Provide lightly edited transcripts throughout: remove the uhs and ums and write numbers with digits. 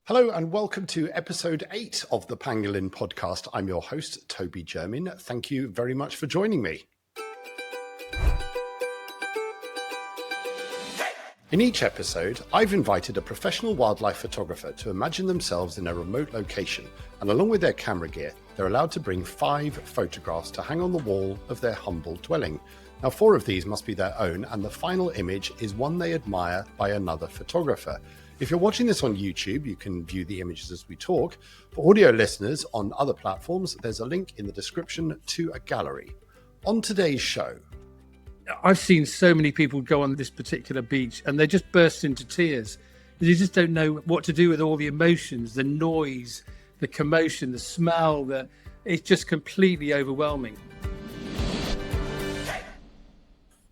Hello and welcome to episode 8 of the Pangolin Podcast. I'm your host, Toby Jermyn. Thank you very much for joining me. In each episode, I've invited a professional wildlife photographer to imagine themselves in a remote location, and along with their camera gear, they're allowed to bring 5 photographs to hang on the wall of their humble dwelling. Now, 4 of these must be their own, and the final image is one they admire by another photographer. If you're watching this on YouTube, you can view the images as we talk. For audio listeners on other platforms, there's a link in the description to a gallery. On today's show, I've seen so many people go on this particular beach and they just burst into tears. You just don't know what to do with all the emotions, the noise, the commotion, the smell. It's just completely overwhelming.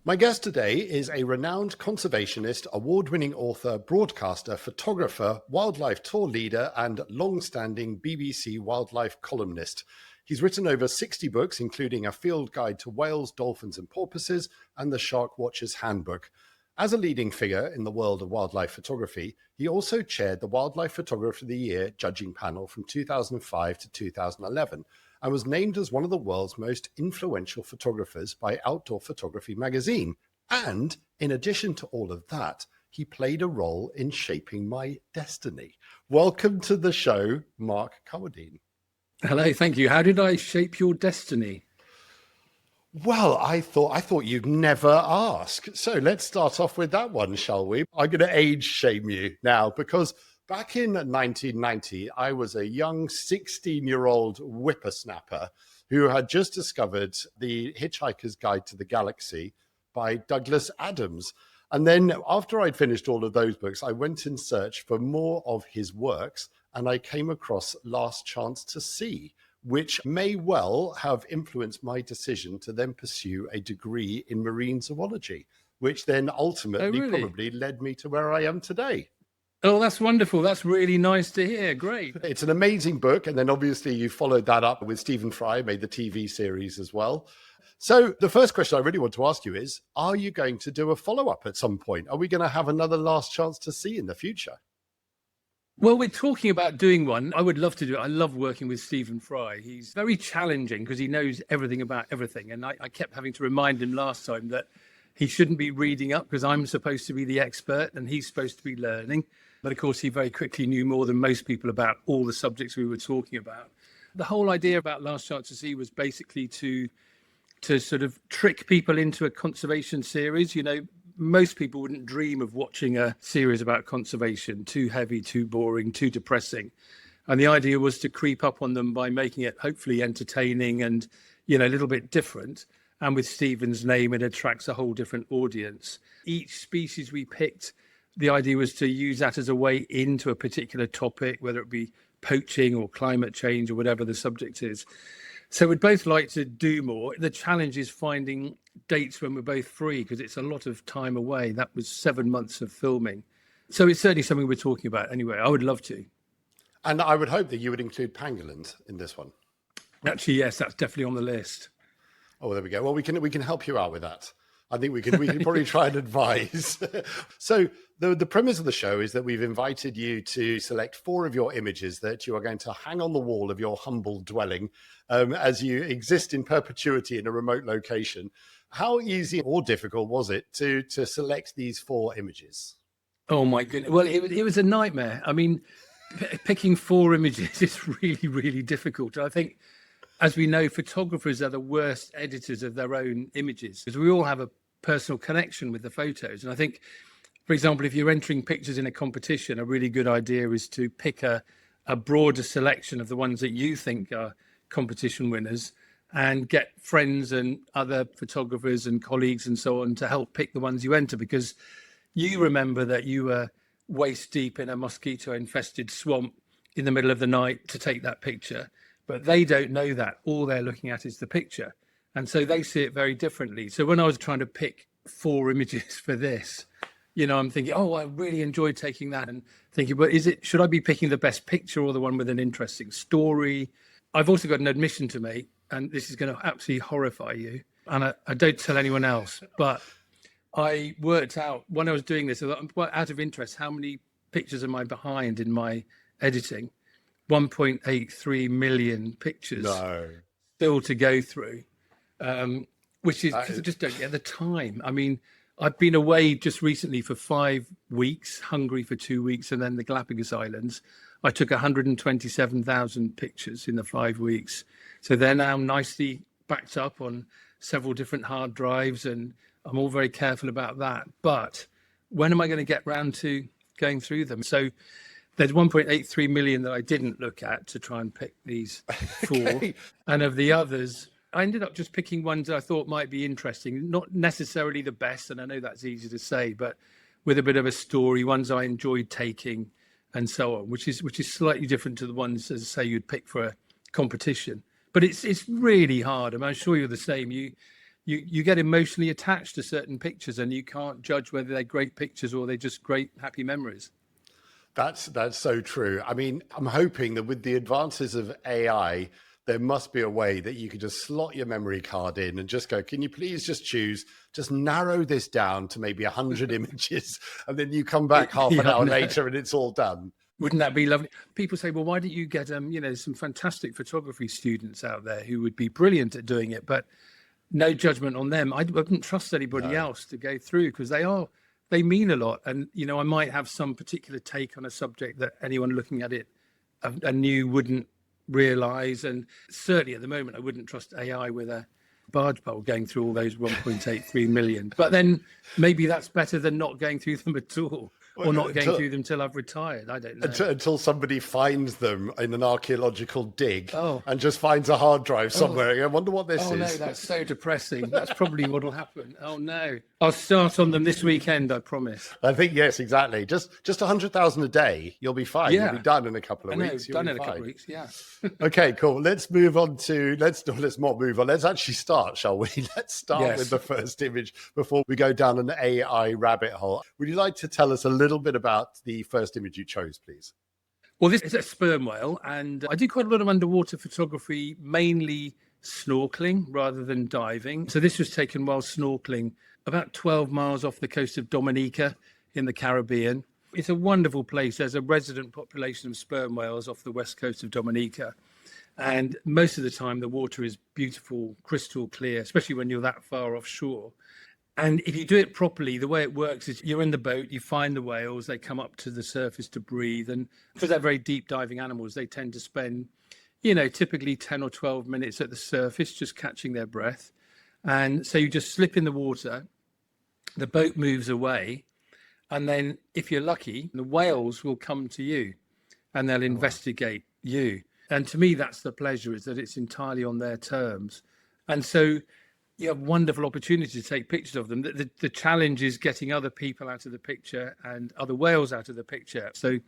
my guest today is a renowned conservationist, award-winning author, broadcaster, photographer, wildlife tour leader, and long-standing BBC wildlife columnist. He's written over 60 books, including A Field Guide to Whales, Dolphins and Porpoises and The Shark Watcher's Handbook. As a leading figure in the world of wildlife photography, he also chaired the Wildlife Photographer of the Year judging panel from 2005 to 2011 and was named as one of the world's most influential photographers by Outdoor Photography magazine. And in addition to all of that, he played a role in shaping my destiny. Welcome to the show, Mark Carwardine. Hello, thank you. How did I shape your destiny? Well, I thought you'd never ask. So let's start off with that one, shall we? I'm going to age shame you now because back in 1990, I was a young 16-year-old whippersnapper who had just discovered The Hitchhiker's Guide to the Galaxy by Douglas Adams. And then after I'd finished all of those books, I went in search for more of his works, and I came across Last Chance to Sea, which may well have influenced my decision to then pursue a degree in marine zoology, which then ultimately probably led me to where I am today. Oh, that's wonderful. That's really nice to hear. Great. It's an amazing book. And then obviously you followed that up with Stephen Fry, made the TV series as well. So the first question I really want to ask you is, are you going to do a follow-up at some point? Are we going to have another Last Chance to See in the future? Well, we're talking about doing one. I would love to do it. I love working with Stephen Fry. He's very challenging because he knows everything about everything. And I kept having to remind him last time that he shouldn't be reading up because I'm supposed to be the expert and he's supposed to be learning. But of course, he very quickly knew more than most people about all the subjects we were talking about. The whole idea about Last Chance to See was basically to sort of trick people into a conservation series. You know, most people wouldn't dream of watching a series about conservation. Too heavy, too boring, too depressing. And the idea was to creep up on them by making it hopefully entertaining and, you know, a little bit different. And with Stephen's name, it attracts a whole different audience. Each species we picked, the idea was to use that as a way into a particular topic, whether it be poaching or climate change or whatever the subject is. So we'd both like to do more. The challenge is finding dates when we're both free because it's a lot of time away. That was 7 months of filming. So it's certainly something we're talking about anyway. I would love to. And I would hope that you would include pangolins in this one. Actually, yes, that's definitely on the list. Oh, there we go. Well, we can help you out with that. I think we can probably try and advise. So the premise of the show is that we've invited you to select 4 of your images that you are going to hang on the wall of your humble dwelling as you exist in perpetuity in a remote location. How easy or difficult was it to select these 4 images? Oh, my goodness. Well, it was a nightmare. I mean, picking 4 images is really, really difficult. I think, as we know, photographers are the worst editors of their own images because we all have a personal connection with the photos. And I think, for example, if you're entering pictures in a competition, a really good idea is to pick a broader selection of the ones that you think are competition winners and get friends and other photographers and colleagues and so on to help pick the ones you enter, because you remember that you were waist deep in a mosquito infested swamp in the middle of the night to take that picture. But they don't know that. All they're looking at is the picture. And so they see it very differently. So when I was trying to pick 4 images for this, you know, I'm thinking, oh, I really enjoyed taking that, and thinking, well, should I be picking the best picture or the one with an interesting story? I've also got an admission to make, and this is going to absolutely horrify you. And I don't tell anyone else, but I worked out when I was doing this, out of interest, how many pictures am I behind in my editing, 1.83 million pictures No. still to go through, which is because I just don't get the time. I mean, I've been away just recently for 5 weeks, Hungary for 2 weeks, and then the Galapagos Islands. I took 127,000 pictures in the 5 weeks. So they're now nicely backed up on several different hard drives, and I'm all very careful about that. But when am I going to get round to going through them? So there's 1.83 million that I didn't look at to try and pick these four. Okay. And of the others, I ended up just picking ones that I thought might be interesting, not necessarily the best, and I know that's easy to say, but with a bit of a story, ones I enjoyed taking and so on, which is slightly different to the ones, as I say, you'd pick for a competition. But it's really hard. I mean, I'm sure you're the same. You get emotionally attached to certain pictures, and you can't judge whether they're great pictures or they're just great, happy memories. That's so true. I mean, I'm hoping that with the advances of AI, there must be a way that you could just slot your memory card in and just go, can you please just narrow this down to maybe 100 images, and then you come back half an hour later and it's all done. Wouldn't that be lovely? People say, well, why don't you get some fantastic photography students out there who would be brilliant at doing it, but no judgment on them. I wouldn't trust anybody else to go through, because they mean a lot. And, I might have some particular take on a subject that anyone looking at it anew wouldn't realize. And certainly at the moment, I wouldn't trust AI with a barge pole going through all those 1.83 million. But then maybe that's better than not going through them at all. Or not going through them till I've retired. I don't know. Until somebody finds them in an archaeological dig and just finds a hard drive somewhere. I wonder what this is. Oh, no, that's so depressing. That's probably what will happen. Oh, no. I'll start on them this weekend, I promise. I think, yes, exactly. Just 100,000 a day. You'll be fine. Yeah. You'll be done in a couple of weeks. Done in a couple of weeks, yeah. Okay, cool. Let's move on to, let's not move on. Let's actually start, shall we? Let's start with the first image before we go down an AI rabbit hole. Would you like to tell us a little bit about the first image you chose, please? Well, this is a sperm whale, and I do quite a lot of underwater photography, mainly snorkeling rather than diving. So this was taken while snorkeling about 12 miles off the coast of Dominica in the Caribbean. It's a wonderful place. There's a resident population of sperm whales off the west coast of Dominica. And most of the time, the water is beautiful, crystal clear, especially when you're that far offshore. And if you do it properly, the way it works is you're in the boat, you find the whales, they come up to the surface to breathe. And because they're very deep diving animals, they tend to spend, typically 10 or 12 minutes at the surface, just catching their breath. And so you just slip in the water, the boat moves away. And then if you're lucky, the whales will come to you and they'll investigate you. And to me, that's the pleasure, is that it's entirely on their terms. And so you have wonderful opportunity to take pictures of them. The challenge is getting other people out of the picture and other whales out of the picture. So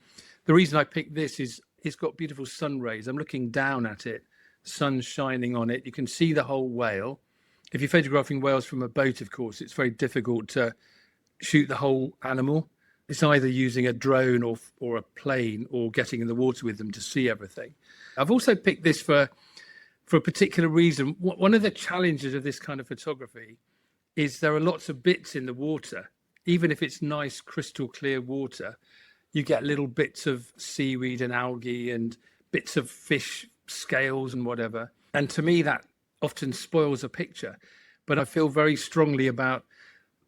the reason I picked this is it's got beautiful sun rays. I'm looking down at it, sun shining on it. You can see the whole whale. If you're photographing whales from a boat, of course, it's very difficult to shoot the whole animal. It's either using a drone or a plane or getting in the water with them to see everything. I've also picked this for a particular reason. One of the challenges of this kind of photography is there are lots of bits in the water. Even if it's nice, crystal clear water, you get little bits of seaweed and algae and bits of fish scales and whatever. And to me, that often spoils a picture. But I feel very strongly about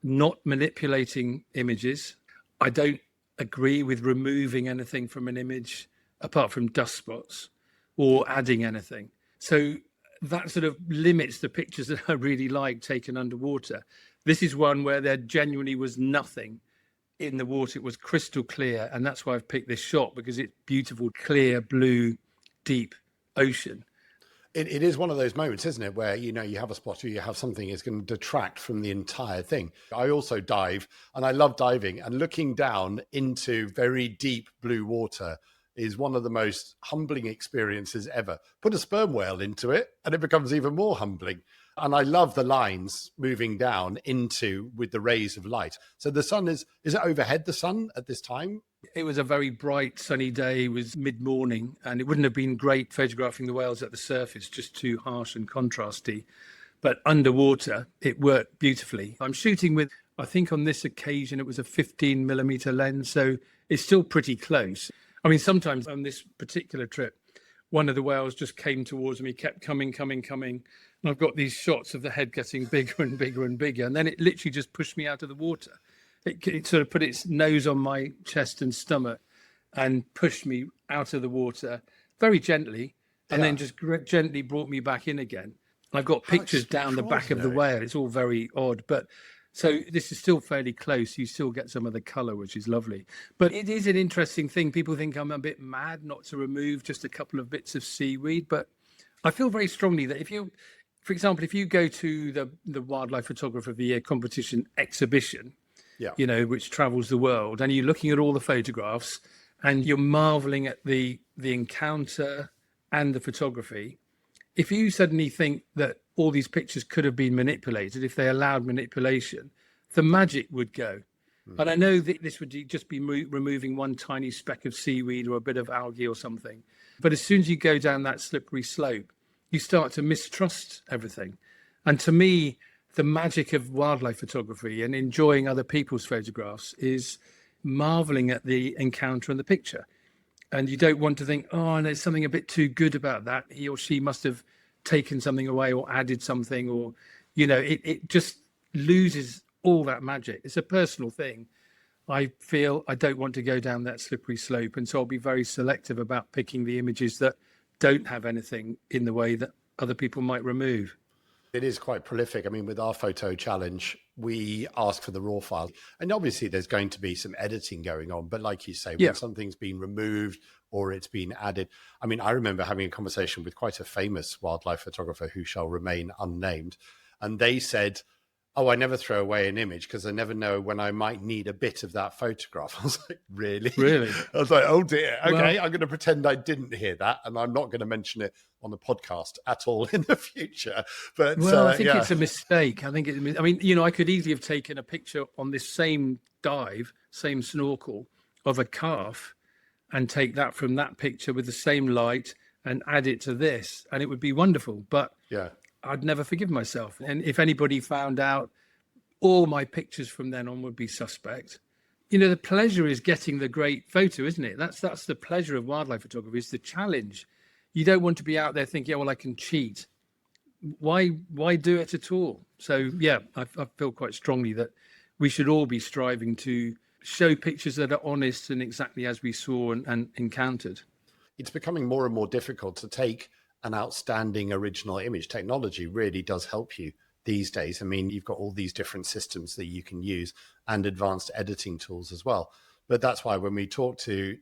not manipulating images. I don't agree with removing anything from an image apart from dust spots or adding anything. So that sort of limits the pictures that I really like taken underwater. This is one where there genuinely was nothing in the water. It was crystal clear. And that's why I've picked this shot, because it's beautiful, clear, blue, deep ocean. It is one of those moments, isn't it, where, you have a spot or you have something is going to detract from the entire thing. I also dive, and I love diving, and looking down into very deep blue water is one of the most humbling experiences ever. Put a sperm whale into it and it becomes even more humbling. And I love the lines moving down with the rays of light. So the sun is it overhead, the sun at this time? It was a very bright, sunny day. It was mid-morning, and it wouldn't have been great photographing the whales at the surface, just too harsh and contrasty. But underwater, it worked beautifully. I'm shooting with, I think on this occasion, it was a 15 millimeter lens, so it's still pretty close. I mean, sometimes on this particular trip, one of the whales just came towards me, kept coming. And I've got these shots of the head getting bigger and bigger and bigger. And then it literally just pushed me out of the water. It sort of put its nose on my chest and stomach and pushed me out of the water very gently, and then just gently brought me back in again. I've got pictures down the back of the whale. It's all very odd, but so this is still fairly close. You still get some of the colour, which is lovely. But it is an interesting thing. People think I'm a bit mad not to remove just a couple of bits of seaweed, but I feel very strongly that if you, for example, if you go to the Wildlife Photographer of the Year competition exhibition, you know, which travels the world, and you're looking at all the photographs and you're marveling at the encounter and the photography, if you suddenly think that all these pictures could have been manipulated, if they allowed manipulation, the magic would go. And I know that this would just be removing one tiny speck of seaweed or a bit of algae or something. But as soon as you go down that slippery slope, you start to mistrust everything. And to me, the magic of wildlife photography and enjoying other people's photographs is marveling at the encounter and the picture. And you don't want to think, oh, there's something a bit too good about that. He or she must have taken something away or added something, or, you know, it just loses all that magic. It's a personal thing. I feel I don't want to go down that slippery slope. And so I'll be very selective about picking the images that don't have anything in the way that other people might remove. It is quite prolific. I mean, with our photo challenge, we ask for the raw file. And obviously there's going to be some editing going on. But like you say, when something's been removed or it's been added. I mean, I remember having a conversation with quite a famous wildlife photographer who shall remain unnamed. And they said, oh, I never throw away an image because I never know when I might need a bit of that photograph. I was like, really? Really? I was like, oh dear. Okay, I'm going to pretend I didn't hear that. And I'm not going to mention it on the podcast at all in the future. But I think it's a mistake. I mean, you know, I could easily have taken a picture on this same dive, same snorkel of a calf and take that from that picture with the same light and add it to this. And it would be wonderful. But I'd never forgive myself. And if anybody found out, all my pictures from then on would be suspect. You know, the pleasure is getting the great photo, isn't it? That's the pleasure of wildlife photography, is the challenge. You don't want to be out there thinking, oh, well, I can cheat. Why do it at all? So, yeah, I feel quite strongly that we should all be striving to show pictures that are honest and exactly as we saw and encountered. It's becoming more and more difficult to take an outstanding original image. Technology really does help you these days. I mean, you've got all these different systems that you can use and advanced editing tools as well. But that's why when we talk to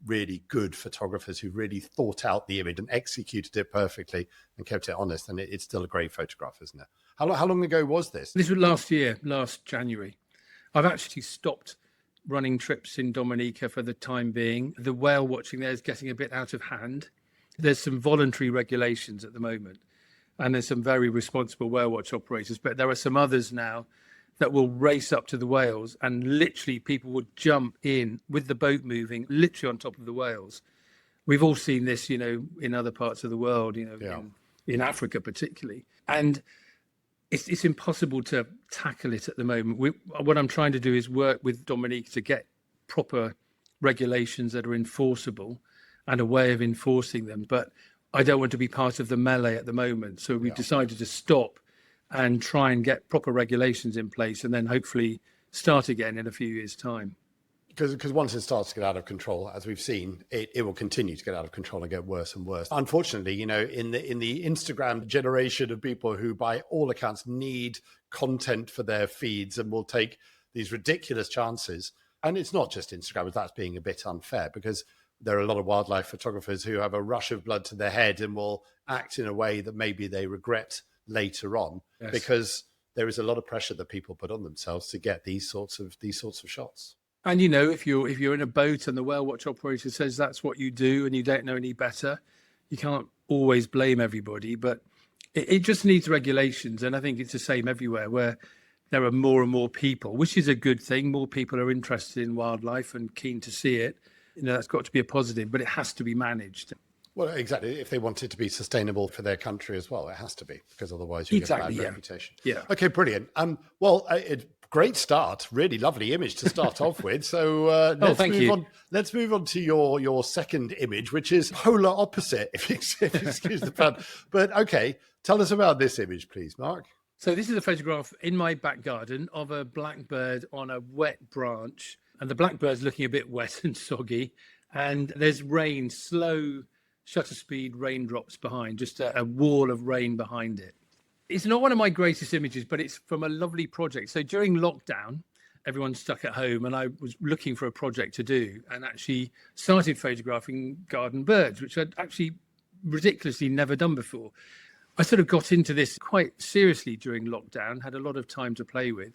really good photographers who really thought out the image and executed it perfectly and kept it honest, and it's still a great photograph, isn't it? How long ago was this? This was last January. I've actually stopped running trips in Dominica for the time being. The whale watching there is getting a bit out of hand. There's some voluntary regulations at the moment, and there's some very responsible whale watch operators, but there are some others now that will race up to the whales, and literally people would jump in with the boat moving literally on top of the whales. We've all seen this, you know, in other parts of the world, you know, in Africa particularly. And it's impossible to tackle it at the moment. What I'm trying to do is work with Dominique to get proper regulations that are enforceable and a way of enforcing them. But I don't want to be part of the melee at the moment. So we've decided to stop and try and get proper regulations in place and then hopefully start again in a few years' time. Because once it starts to get out of control, as we've seen, it will continue to get out of control and get worse and worse. Unfortunately, you know, in the Instagram generation of people who, by all accounts, need content for their feeds and will take these ridiculous chances. And it's not just Instagram, that's being a bit unfair, because there are a lot of wildlife photographers who have a rush of blood to their head and will act in a way that maybe they regret later on, because there is a lot of pressure that people put on themselves to get these sorts of shots. And, you know, if you're in a boat and the whale watch operator says that's what you do and you don't know any better, you can't always blame everybody. But it just needs regulations. And I think it's the same everywhere, where there are more and more people, which is a good thing. More people are interested in wildlife and keen to see it. You know, that's got to be a positive, but it has to be managed. Well, exactly. If they want it to be sustainable for their country as well, it has to be, because otherwise you get a bad reputation. Yeah. Okay, brilliant. It's Great start. Really lovely image to start off with. So thank you. on. Let's move on to your second image, which is polar opposite, if you excuse the pun. But okay, tell us about this image, please, Mark. So this is a photograph in my back garden of a blackbird on a wet branch, and the blackbird's looking a bit wet and soggy, and there's rain, slow shutter speed raindrops behind, just a wall of rain behind it. It's not one of my greatest images, but it's from a lovely project. So during lockdown, everyone's stuck at home, and I was looking for a project to do, and actually started photographing garden birds, which I'd actually ridiculously never done before. I sort of got into this quite seriously during lockdown, had a lot of time to play with,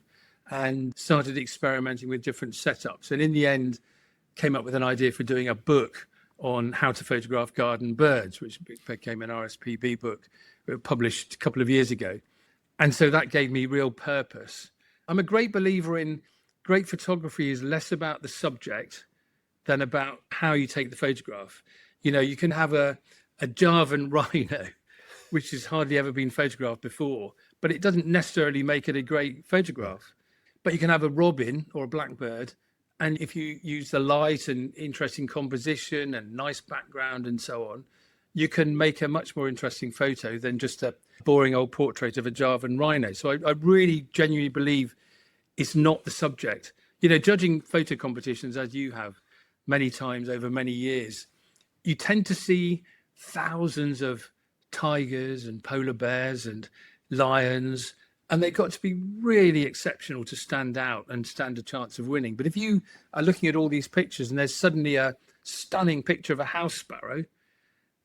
and started experimenting with different setups. And in the end, came up with an idea for doing a book on how to photograph garden birds, which became an RSPB book published a couple of years ago. And so that gave me real purpose. I'm a great believer in great photography is less about the subject than about how you take the photograph. You know, you can have a Javan rhino, which has hardly ever been photographed before, but it doesn't necessarily make it a great photograph. But you can have a robin or a blackbird, and if you use the light and interesting composition and nice background and so on, you can make a much more interesting photo than just a boring old portrait of a Javan rhino. So I really genuinely believe it's not the subject. You know, judging photo competitions, as you have many times over many years, you tend to see thousands of tigers and polar bears and lions, and they've got to be really exceptional to stand out and stand a chance of winning. But if you are looking at all these pictures and there's suddenly a stunning picture of a house sparrow,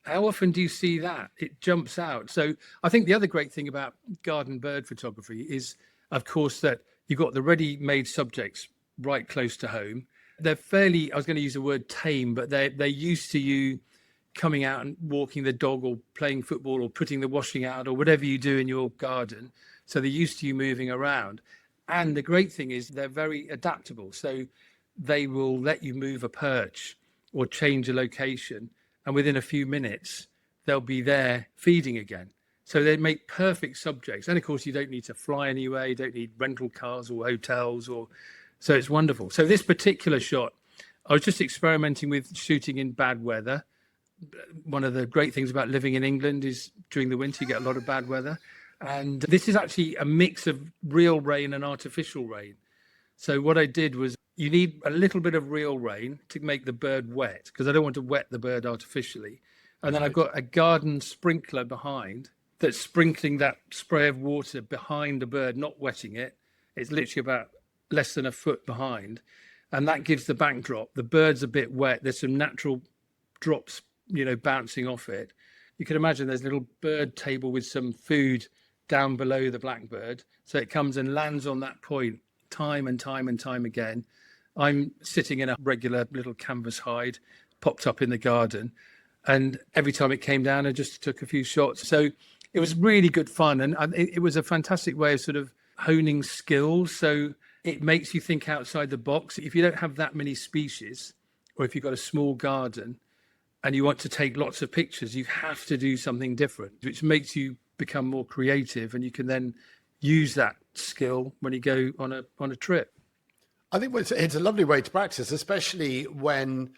how often do you see that? It jumps out. So I think the other great thing about garden bird photography is, of course, that you've got the ready-made subjects right close to home. They're fairly, I was going to use the word tame, but they're used to you coming out and walking the dog or playing football or putting the washing out or whatever you do in your garden. So they're used to you moving around. And the great thing is they're very adaptable. So they will let you move a perch or change a location, and within a few minutes, they'll be there feeding again. So they make perfect subjects. And of course, you don't need to fly anywhere. You don't need rental cars or hotels, so it's wonderful. So this particular shot, I was just experimenting with shooting in bad weather. One of the great things about living in England is during the winter, you get a lot of bad weather. And this is actually a mix of real rain and artificial rain. So what I did was, you need a little bit of real rain to make the bird wet, because I don't want to wet the bird artificially. And then I've got a garden sprinkler behind that's sprinkling that spray of water behind the bird, not wetting it. It's literally about less than a foot behind. And that gives the backdrop. The bird's a bit wet. There's some natural drops, bouncing off it. You can imagine there's a little bird table with some food down below the blackbird. So it comes and lands on that point time and time and time again. I'm sitting in a regular little canvas hide popped up in the garden. And every time it came down, I just took a few shots. So it was really good fun. And it was a fantastic way of sort of honing skills. So it makes you think outside the box. If you don't have that many species, or if you've got a small garden and you want to take lots of pictures, you have to do something different, which makes you become more creative. And you can then use that skill when you go on a trip. I think it's a lovely way to practice, especially when,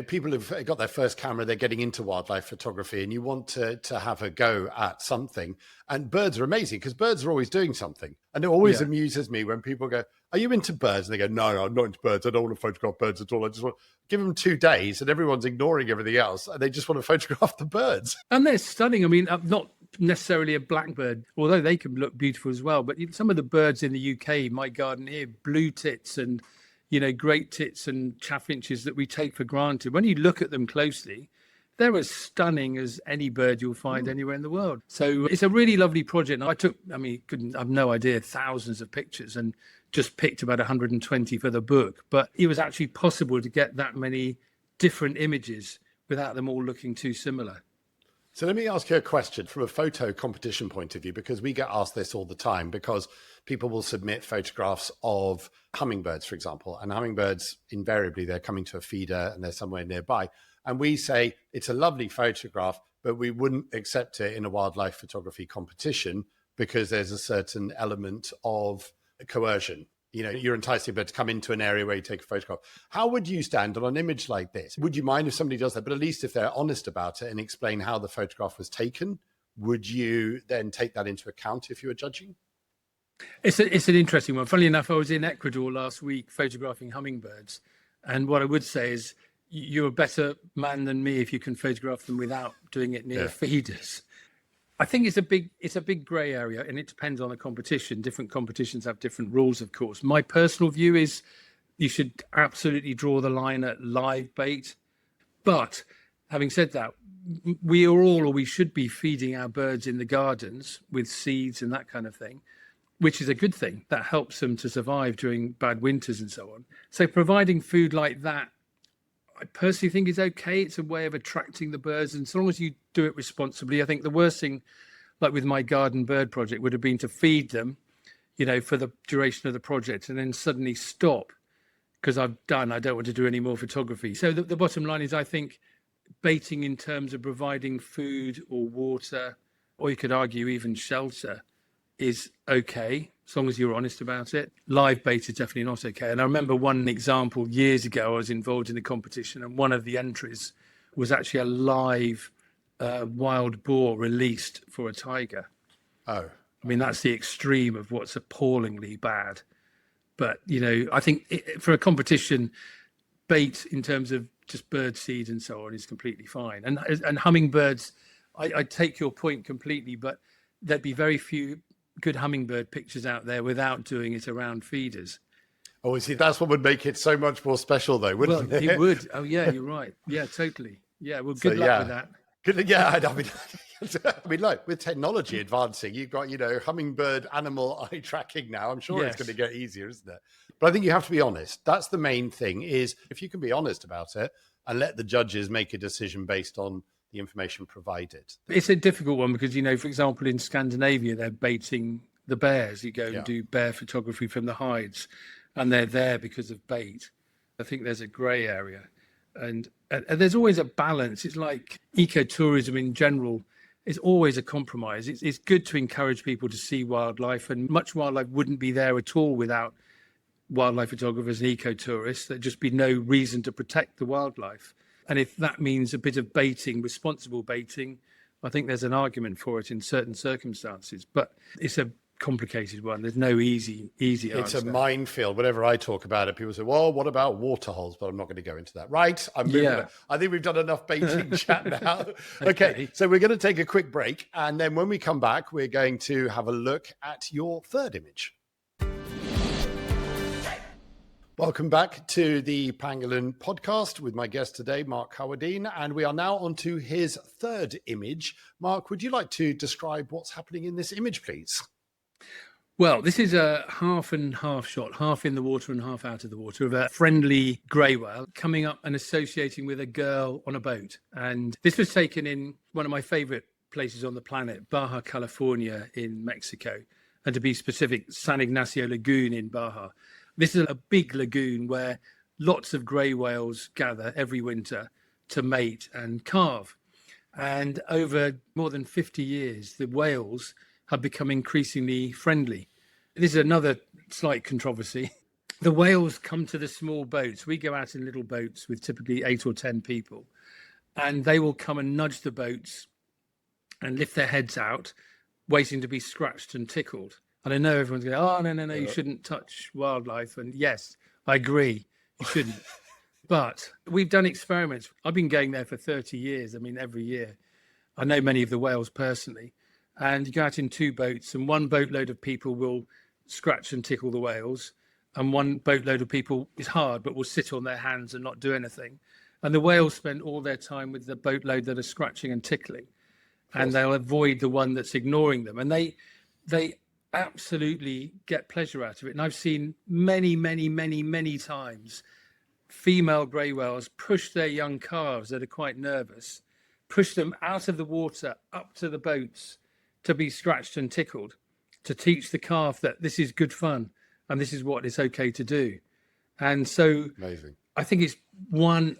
people have got their first camera, they're getting into wildlife photography, and you want to have a go at something. And birds are amazing because birds are always doing something. And it always amuses me when people go, "Are you into birds?" And they go, "No, I'm not into birds. I don't want to photograph birds at all. I just want..." Give them 2 days and everyone's ignoring everything else, and they just want to photograph the birds. And they're stunning. I mean, not necessarily a blackbird, although they can look beautiful as well. But some of the birds in the UK, my garden here, blue tits and, great tits and chaffinches that we take for granted. When you look at them closely, they're as stunning as any bird you'll find anywhere in the world. So it's a really lovely project. I've no idea, thousands of pictures, and just picked about 120 for the book. But it was actually possible to get that many different images without them all looking too similar. So let me ask you a question from a photo competition point of view, because we get asked this all the time, because people will submit photographs of hummingbirds, for example, and hummingbirds, invariably, they're coming to a feeder and they're somewhere nearby. And we say, it's a lovely photograph, but we wouldn't accept it in a wildlife photography competition because there's a certain element of coercion. you're enticing a bird to come into an area where you take a photograph. How would you stand on an image like this? Would you mind if somebody does that? But at least if they're honest about it and explain how the photograph was taken, would you then take that into account if you were judging? It's an interesting one. Funnily enough, I was in Ecuador last week photographing hummingbirds. And what I would say is you're a better man than me if you can photograph them without doing it near feeders. I think it's a big grey area, and it depends on the competition. Different competitions have different rules, of course. My personal view is you should absolutely draw the line at live bait. But having said that, we should be feeding our birds in the gardens with seeds and that kind of thing, which is a good thing. That helps them to survive during bad winters and so on. So providing food like that, I personally think is okay. It's a way of attracting the birds. And so long as you do it responsibly, I think the worst thing, like with my garden bird project, would have been to feed them, for the duration of the project and then suddenly stop because I don't want to do any more photography. So the bottom line is, I think baiting in terms of providing food or water, or you could argue even shelter, is okay, as long as you're honest about it. Live bait is definitely not okay. And I remember one example years ago, I was involved in a competition, and one of the entries was actually a live wild boar released for a tiger. Oh. I mean, that's the extreme of what's appallingly bad. But, I think for a competition, bait in terms of just bird seed and so on is completely fine. And hummingbirds, I take your point completely, but there'd be very few good hummingbird pictures out there without doing it around feeders. Oh, see, that's what would make it so much more special, though, wouldn't it? It would. Oh, yeah, you're right. Yeah, totally. Yeah, well, good luck with that. I mean, look, with technology advancing, you've got, hummingbird animal eye tracking now. I'm sure it's going to get easier, isn't it? But I think you have to be honest. That's the main thing, is if you can be honest about it and let the judges make a decision based on the information provided. It's a difficult one because, for example, in Scandinavia, they're baiting the bears. You go and do bear photography from the hides, and they're there because of bait. I think there's a grey area. And there's always a balance. It's like ecotourism in general is always a compromise. It's good to encourage people to see wildlife, and much wildlife wouldn't be there at all without wildlife photographers and ecotourists. There'd just be no reason to protect the wildlife. And if that means a bit of baiting, responsible baiting, I think there's an argument for it in certain circumstances. But it's a complicated one. There's no easy answer. It's a minefield. Whenever I talk about it, people say, well, what about water holes? But I'm not going to go into that. Right. I think we've done enough baiting chat now. Okay. So we're going to take a quick break. And then when we come back, we're going to have a look at your third image. Welcome back to the Pangolin Podcast with my guest today, Mark Carwardine, and we are now on to his third image. Mark, would you like to describe what's happening in this image, please? Well, this is a half and half shot, half in the water and half out of the water, of a friendly grey whale coming up and associating with a girl on a boat. And this was taken in one of my favourite places on the planet, Baja, California in Mexico, and to be specific, San Ignacio Lagoon in Baja. This is a big lagoon where lots of grey whales gather every winter to mate and calve. And over more than 50 years, the whales have become increasingly friendly. This is another slight controversy. The whales come to the small boats. We go out in little boats with typically 8 or 10 people, and they will come and nudge the boats and lift their heads out, waiting to be scratched and tickled. And I know everyone's going, oh, no, you shouldn't touch wildlife. And yes, I agree, you shouldn't. But we've done experiments. I've been going there for 30 years. I mean, every year. I know many of the whales personally. And you go out in 2 boats, and one boatload of people will scratch and tickle the whales. And one boatload of people is hard, but will sit on their hands and not do anything. And the whales spend all their time with the boatload that are scratching and tickling. And they'll avoid the one that's ignoring them. And they absolutely get pleasure out of it. And I've seen many times female grey whales push their young calves that are quite nervous, push them out of the water up to the boats to be scratched and tickled, to teach the calf that this is good fun and this is what it's okay to do. And so amazing. I think it's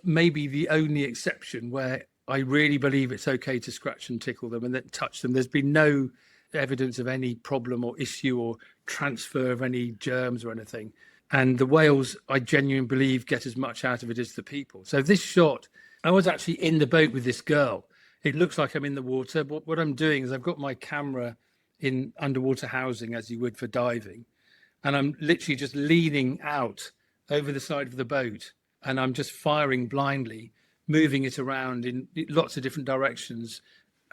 maybe the only exception where I really believe it's okay to scratch and tickle them and then touch them. There's been no evidence of any problem or issue or transfer of any germs or anything. And the whales, I genuinely believe, get as much out of it as the people. So this shot, I was actually in the boat with this girl. It looks like I'm in the water, but what I'm doing is I've got my camera in underwater housing, as you would for diving, and I'm literally just leaning out over the side of the boat, and I'm just firing blindly, moving it around in lots of different directions,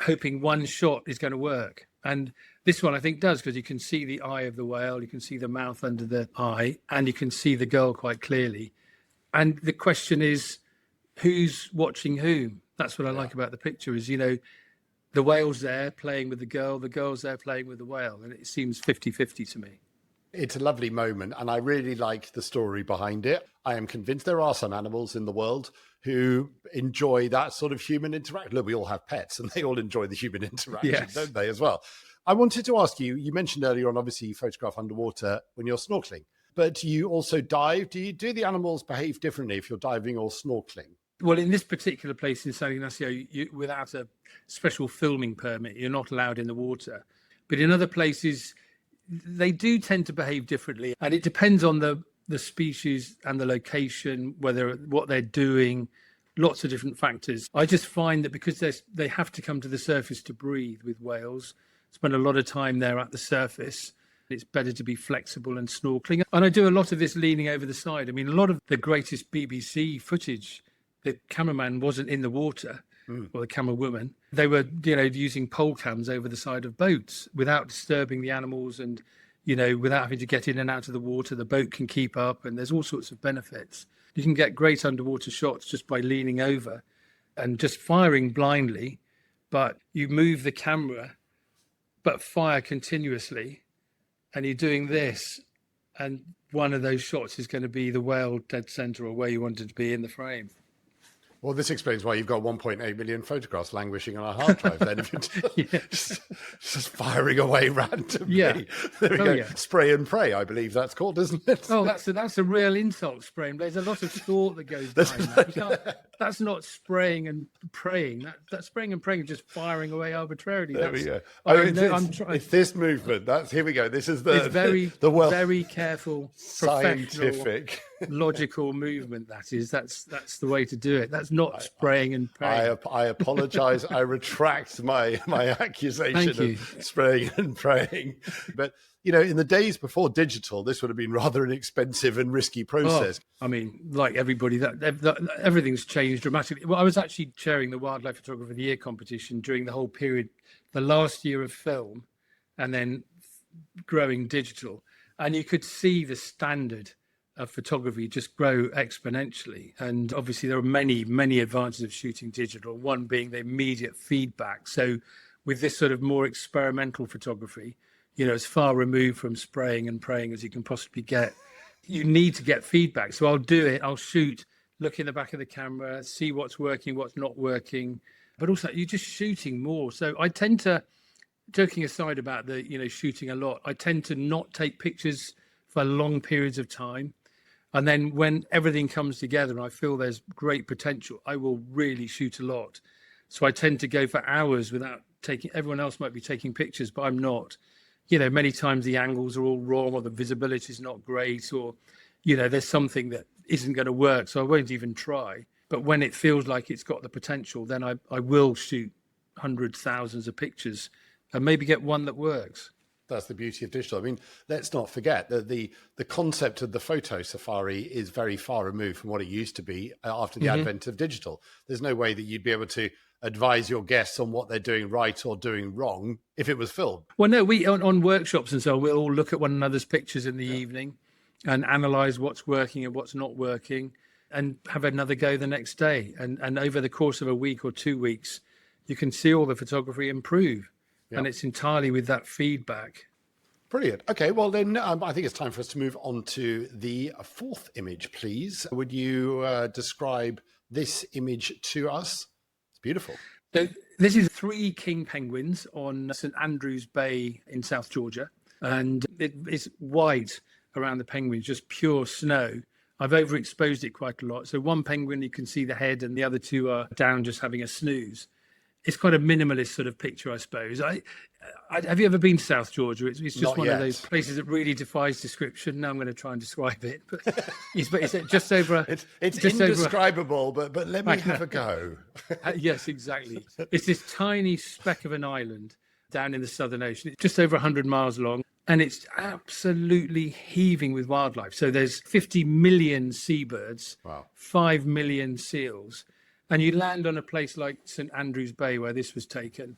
hoping one shot is going to work. And this one I think does, because you can see the eye of the whale, you can see the mouth under the eye, and you can see the girl quite clearly. And the question is, who's watching whom? That's what I like about the picture is, the whale's there playing with the girl's there playing with the whale. And it seems 50-50 to me. It's a lovely moment, and I really like the story behind it. I am convinced there are some animals in the world who enjoy that sort of human interaction. Look, we all have pets, and they all enjoy the human interaction, don't they, as well? I wanted to ask you, you mentioned earlier on, obviously, you photograph underwater when you're snorkeling, but you also dive. Do the animals behave differently if you're diving or snorkeling? Well, in this particular place in San Ignacio, without a special filming permit, you're not allowed in the water. But in other places, they do tend to behave differently. And it depends on the species and the location, what they're doing, lots of different factors. I just find that because they have to come to the surface to breathe with whales, spend a lot of time there at the surface, it's better to be flexible and snorkeling. And I do a lot of this leaning over the side. I mean, a lot of the greatest BBC footage, the cameraman wasn't in the water, or the camera woman. They were, using pole cams over the side of boats without disturbing the animals and, without having to get in and out of the water. The boat can keep up, and there's all sorts of benefits. You can get great underwater shots just by leaning over and just firing blindly, but you move the camera, but fire continuously, and you're doing this, and one of those shots is going to be the whale dead center or where you want it to be in the frame. Well, this explains why you've got 1.8 million photographs languishing on a hard drive then, if you're just firing away randomly. Yeah. There we go. Yeah. Spray and pray, I believe that's called, isn't it? Oh, that's a real insult, spraying. There's a lot of thought that goes behind that. That's not spraying and praying. That's spraying and praying and just firing away arbitrarily. There we go. It's this movement. Here we go. This is the very careful, scientific, logical movement. That's the way to do it. That's not spraying and praying. I apologize. I retract my accusation of spraying and praying. But in the days before digital, this would have been rather an expensive and risky process. I mean, like everybody, everything's changed dramatically. Well, I was actually chairing the Wildlife Photographer of the Year competition during the whole period, the last year of film, and then growing digital, and you could see the standard of photography just grow exponentially. And obviously there are many advantages of shooting digital, one being the immediate feedback. So with this sort of more experimental photography, as far removed from spraying and praying as you can possibly get, you need to get feedback. So I'll shoot, look in the back of the camera, see what's working, what's not working, but also you're just shooting more. So I tend to, joking aside about the, shooting a lot, I tend to not take pictures for long periods of time. And then when everything comes together and I feel there's great potential, I will really shoot a lot. So I tend to go for hours without taking, everyone else might be taking pictures, but I'm not. Many times the angles are all wrong or the visibility is not great or, there's something that isn't going to work. So I won't even try. But when it feels like it's got the potential, then I will shoot hundreds, thousands of pictures and maybe get one that works. That's the beauty of digital. I mean, let's not forget that the concept of the photo safari is very far removed from what it used to be after the advent of digital. There's no way that you'd be able to advise your guests on what they're doing right or doing wrong if it was filmed. Well, no, we on workshops and so on, we'll all look at one another's pictures in the evening and analyze what's working and what's not working and have another go the next day. And over the course of a week or 2 weeks, you can see all the photography improve. Yep. And it's entirely with that feedback. Brilliant. Okay, well then I think it's time for us to move on to the fourth image, please. Would you describe this image to us? It's beautiful. So this is 3 king penguins on St Andrews Bay in South Georgia. And it's white around the penguins, just pure snow. I've overexposed it quite a lot. So one penguin, you can see the head and the other 2 are down just having a snooze. it's quite a minimalist sort of picture, I suppose. Have you ever been to South Georgia? It's just Not one yet. of those places that really defies description. Now I'm going to try and describe it, but it's just over. It's just indescribable, but let me have a go. Yes, exactly. It's this tiny speck of an island down in the Southern Ocean. It's just over 100 miles long, and it's absolutely heaving with wildlife. So there's 50 million seabirds, Wow. 5 million seals, and you land on a place like St Andrews Bay where this was taken.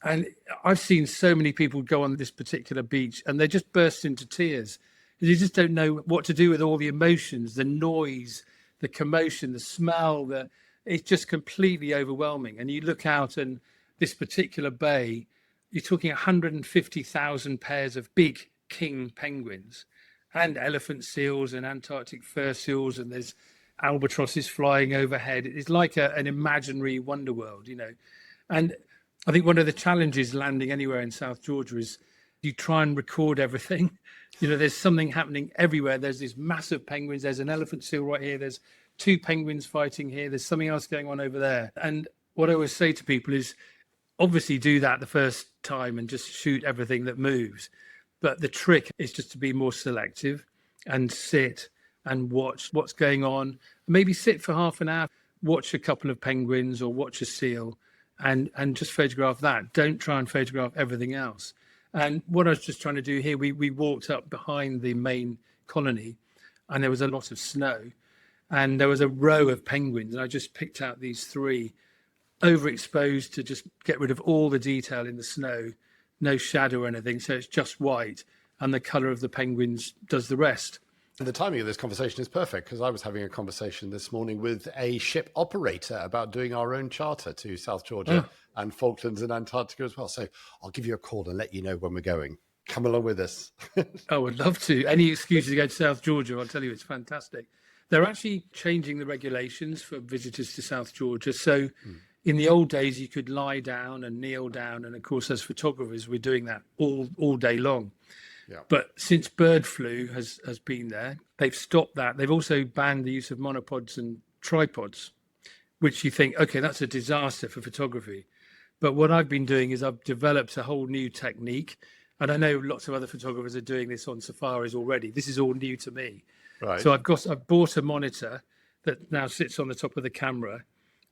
And I've seen so many people go on this particular beach and they just burst into tears. You just don't know what to do with all the emotions, the noise, the commotion, the smell. It's just completely overwhelming. And you look out and this particular bay, you're talking 150,000 pairs of big king penguins and elephant seals and Antarctic fur seals, and there's albatrosses flying overhead. It's like an imaginary wonder world, And I think one of the challenges landing anywhere in South Georgia is you try and record everything. There's something happening everywhere. There's these massive penguins. There's an elephant seal right here. There's 2 penguins fighting here. There's something else going on over there. And what I always say to people is obviously do that the first time and just shoot everything that moves. But the trick is just to be more selective and sit and watch what's going on. Maybe sit for half an hour, watch a couple of penguins or watch a seal and just photograph that. Don't try and photograph everything else. And what I was just trying to do here, we walked up behind the main colony and there was a lot of snow and there was a row of penguins. And I just picked out these 3 overexposed to just get rid of all the detail in the snow, no shadow or anything. So it's just white and the color of the penguins does the rest. The timing of this conversation is perfect because I was having a conversation this morning with a ship operator about doing our own charter to South Georgia and Falklands and Antarctica as well. So I'll give you a call and let you know when we're going. Come along with us. I would love to. Any excuse to go to South Georgia, I'll tell you, it's fantastic. They're actually changing the regulations for visitors to South Georgia. So in the old days, you could lie down and kneel down. And of course, as photographers, we're doing that all day long. Yeah. But since bird flu has been there, they've stopped that. They've also banned the use of monopods and tripods, which you think, okay, that's a disaster for photography. But what I've been doing is I've developed a whole new technique. And I know lots of other photographers are doing this on safaris already. This is all new to me. Right. So I've bought a monitor that now sits on the top of the camera.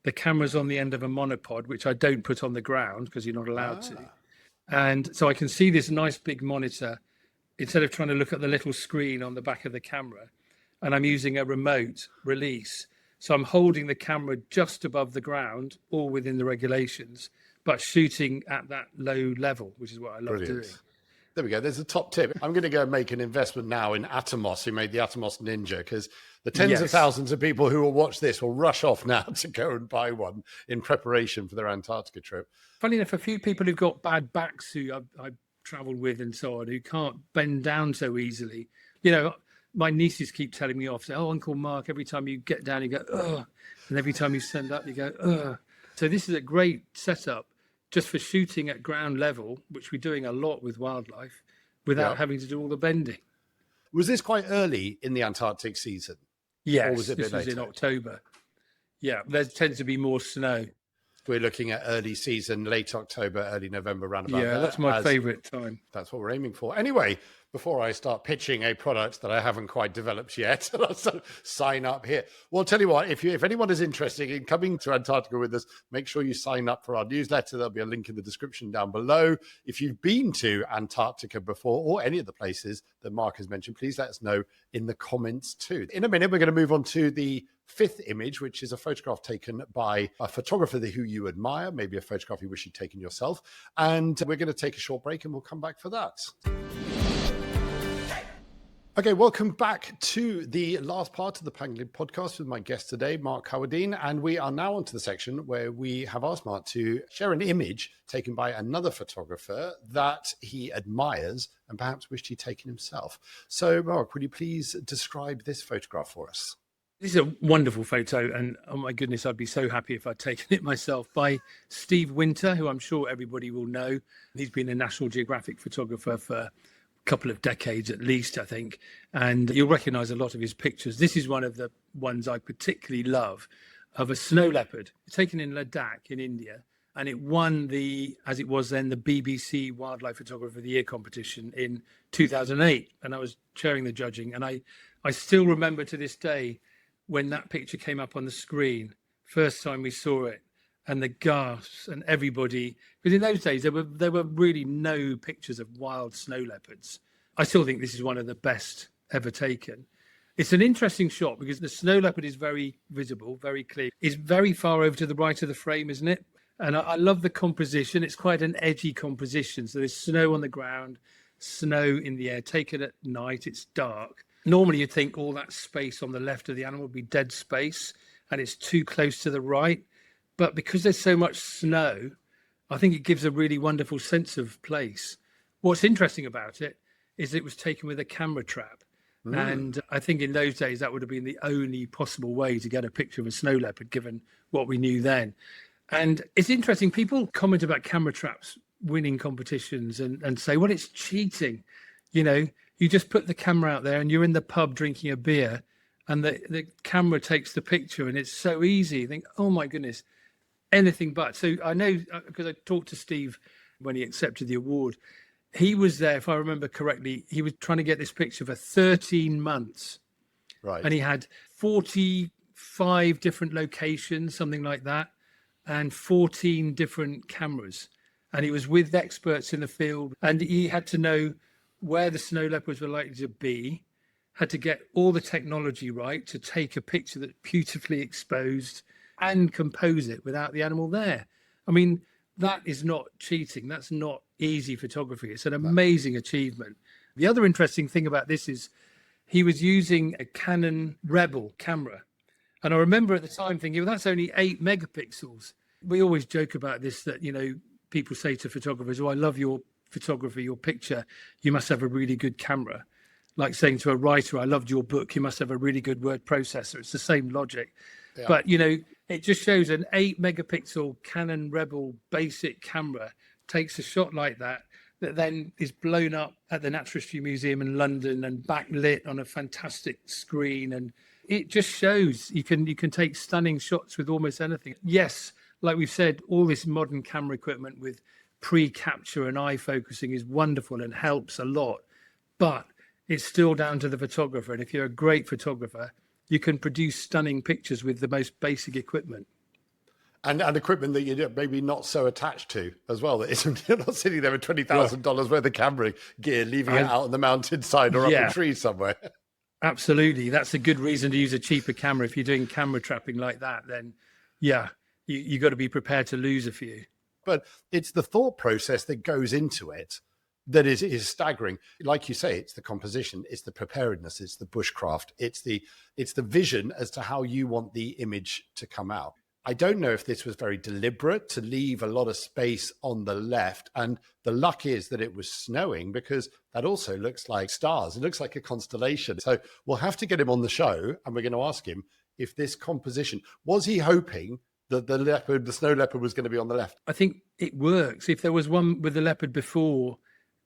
The camera's on the end of a monopod, which I don't put on the ground because you're not allowed to. And so I can see this nice big monitor instead of trying to look at the little screen on the back of the camera, and I'm using a remote release. So I'm holding the camera just above the ground, all within the regulations, but shooting at that low level, which is what I love doing. There we go. There's a top tip. I'm going to go make an investment now in Atomos, who made the Atomos Ninja, because the tens of thousands of people who will watch this will rush off now to go and buy one in preparation for their Antarctica trip. Funny enough, a few people who've got bad backs who I've traveled with and so on, who can't bend down so easily. My nieces keep telling me off, say, "Oh, Uncle Mark, every time you get down, you go, ugh. And every time you stand up, you go, ugh." So this is a great setup just for shooting at ground level, which we're doing a lot with wildlife, without having to do all the bending. Was this quite early in the Antarctic season? Yes, or was it this was in October. Yeah, there tends to be more snow. We're looking at early season, late October, early November, roundabout. Yeah, that's my favourite time. That's what we're aiming for. Anyway, before I start pitching a product that I haven't quite developed yet, so sign up here. Well, I'll tell you what, if anyone is interested in coming to Antarctica with us, make sure you sign up for our newsletter. There'll be a link in the description down below. If you've been to Antarctica before or any of the places that Mark has mentioned, please let us know in the comments too. In a minute, we're going to move on to the 5th image, which is a photograph taken by a photographer who you admire, maybe a photograph you wish you'd taken yourself. And we're going to take a short break and we'll come back for that. Okay, welcome back to the last part of the Pangolin Podcast with my guest today, Mark Carwardine. And we are now onto the section where we have asked Mark to share an image taken by another photographer that he admires and perhaps wished he'd taken himself. So, Mark, would you please describe this photograph for us? This is a wonderful photo, and oh my goodness, I'd be so happy if I'd taken it myself, by Steve Winter, who I'm sure everybody will know. He's been a National Geographic photographer for a couple of decades at least, I think, and you'll recognise a lot of his pictures. This is one of the ones I particularly love, of a snow leopard taken in Ladakh in India, and it won the, as it was then, the BBC Wildlife Photographer of the Year competition in 2008. And I was chairing the judging, and I still remember to this day when that picture came up on the screen, first time we saw it, and the gasps and everybody, because in those days there were really no pictures of wild snow leopards. I still think this is one of the best ever taken. It's an interesting shot because the snow leopard is very visible, very clear. It's very far over to the right of the frame, isn't it? And I love the composition. It's quite an edgy composition. So there's snow on the ground, snow in the air, taken at night, it's dark. Normally you'd think all that space on the left of the animal would be dead space, and it's too close to the right. But because there's so much snow, I think it gives a really wonderful sense of place. What's interesting about it is it was taken with a camera trap. And I think in those days that would have been the only possible way to get a picture of a snow leopard, given what we knew then. And it's interesting, people comment about camera traps winning competitions and say, well, it's cheating. You know, you just put the camera out there and you're in the pub drinking a beer and the camera takes the picture and it's so easy. You think, oh my goodness, anything but. So I know, because I talked to Steve when he accepted the award, he was there, if I remember correctly, he was trying to get this picture for 13 months. Right. And he had 45 different locations, something like that, and 14 different cameras. And he was with experts in the field, and he had to know where the snow leopards were likely to be, had to get all the technology right to take a picture that's beautifully exposed and compose it without the animal there. I mean, that is not cheating. That's not easy photography. It's an amazing achievement. The other interesting thing about this is he was using a Canon Rebel camera. And I remember at the time thinking, well, that's only 8 megapixels. We always joke about this, that, you know, people say to photographers, oh, I love your photography, your picture. You must have a really good camera. Like saying to a writer, I loved your book. You must have a really good word processor. It's the same logic. Yeah. But, you know, it just shows an 8 megapixel Canon Rebel basic camera takes a shot like that then is blown up at the Natural History Museum in London and backlit on a fantastic screen. And it just shows you can take stunning shots with almost anything. Yes, like we've said, all this modern camera equipment with pre-capture and eye focusing is wonderful and helps a lot. But it's still down to the photographer. And if you're a great photographer, you can produce stunning pictures with the most basic equipment. And equipment that you're maybe not so attached to as well. That isn't, you're not sitting there with $20,000 worth of camera gear, leaving it out on the mountainside or up a tree somewhere. Absolutely. That's a good reason to use a cheaper camera. If you're doing camera trapping like that, then you got to be prepared to lose a few. But it's the thought process that goes into it that is staggering. Like you say, it's the composition, it's the preparedness, it's the bushcraft, it's the vision as to how you want the image to come out. I don't know if this was very deliberate to leave a lot of space on the left. And the luck is that it was snowing, because that also looks like stars. It looks like a constellation. So we'll have to get him on the show and we're going to ask him if this composition, was he hoping that the snow leopard was going to be on the left? I think it works. If there was one with the leopard before,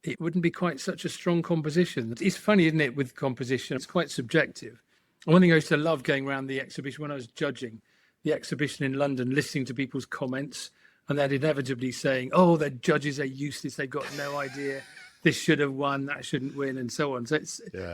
it wouldn't be quite such a strong composition. It's funny, isn't it, with composition? It's quite subjective. One thing I used to love going around the exhibition when I was judging the exhibition in London, listening to people's comments, and they'd inevitably saying, oh, the judges are useless, they've got no idea, this should have won, that shouldn't win, and so on. So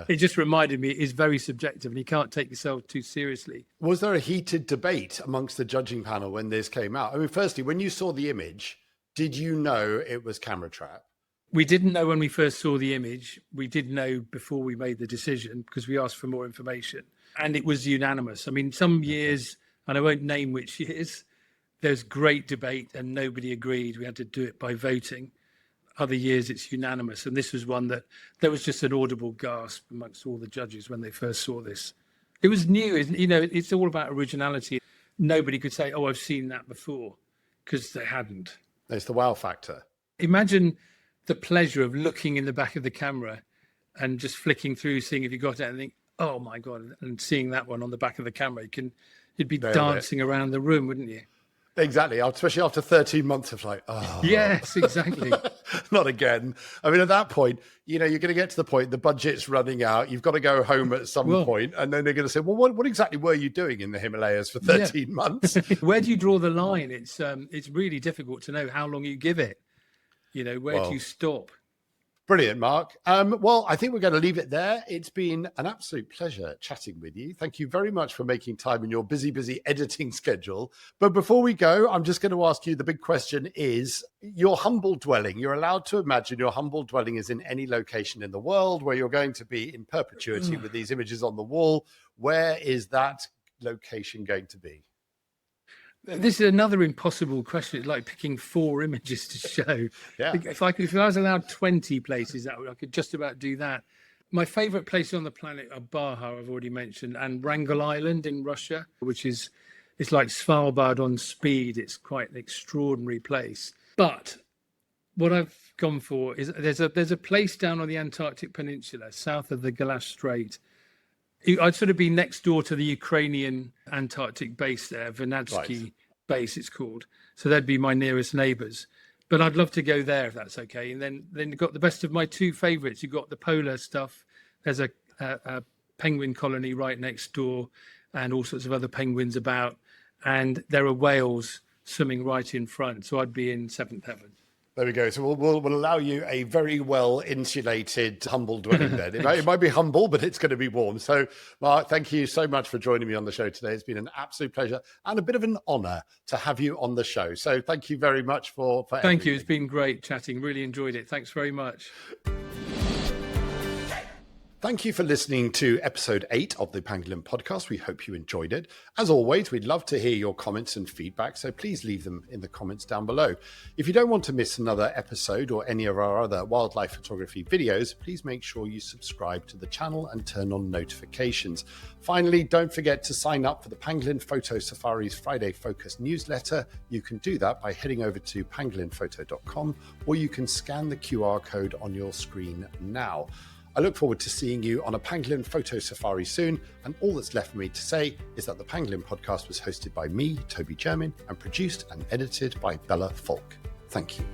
it just reminded me, it is very subjective and you can't take yourself too seriously. Was there a heated debate amongst the judging panel when this came out? I mean, firstly, when you saw the image, did you know it was camera trap? We didn't know when we first saw the image. We did know before we made the decision, because we asked for more information, and it was unanimous. I mean, some years, and I won't name which years, there's great debate and nobody agreed. We had to do it by voting. Other years it's unanimous. And this was one that there was just an audible gasp amongst all the judges when they first saw this. It was new, you know, it's all about originality. Nobody could say, oh, I've seen that before, because they hadn't. It's the wow factor. Imagine the pleasure of looking in the back of the camera and just flicking through, seeing if you got it and think, oh my God, and seeing that one on the back of the camera, you'd be dancing around the room, wouldn't you? Exactly, especially after 13 months of like, oh. Yes, exactly. Not again. I mean, at that point, you're going to get to the point, the budget's running out, you've got to go home at some point, and then they're going to say, well, what exactly were you doing in the Himalayas for 13 months? Where do you draw the line? It's really difficult to know how long you give it. Where do you stop? Brilliant, Mark. Well, I think we're going to leave it there. It's been an absolute pleasure chatting with you. Thank you very much for making time in your busy editing schedule. But before we go, I'm just going to ask you, the big question is your humble dwelling. You're allowed to imagine your humble dwelling is in any location in the world where you're going to be in perpetuity with these images on the wall. Where is that location going to be? This is another impossible question. It's like picking 4 images to show. Yeah. If I was allowed 20 places, I could just about do that. My favourite places on the planet are Baja, I've already mentioned, and Wrangel Island in Russia, it's like Svalbard on speed. It's quite an extraordinary place. But what I've gone for is there's a place down on the Antarctic Peninsula, south of the Galas Strait. I'd sort of be next door to the Ukrainian Antarctic base there, Vernadsky base it's called. So they'd be my nearest neighbours. But I'd love to go there if that's okay. And then you've got the best of my 2 favourites. You've got the polar stuff. There's a penguin colony right next door and all sorts of other penguins about. And there are whales swimming right in front. So I'd be in 7th heaven. There we go. So we'll allow you a very well insulated, humble dwelling then. It might be humble, but it's going to be warm. So, Mark, thank you so much for joining me on the show today. It's been an absolute pleasure and a bit of an honour to have you on the show. So thank you very much for Thank everything. you. It's been great chatting. Really enjoyed it. Thanks very much. Thank you for listening to episode 8 of the Pangolin Podcast. We hope you enjoyed it. As always, we'd love to hear your comments and feedback, so please leave them in the comments down below. If you don't want to miss another episode or any of our other wildlife photography videos, please make sure you subscribe to the channel and turn on notifications. Finally, don't forget to sign up for the Pangolin Photo Safari's Friday Focus newsletter. You can do that by heading over to pangolinphoto.com, or you can scan the QR code on your screen now. I look forward to seeing you on a Pangolin Photo Safari soon, and all that's left for me to say is that the Pangolin Podcast was hosted by me, Toby Jermyn, and produced and edited by Bella Falk. Thank you.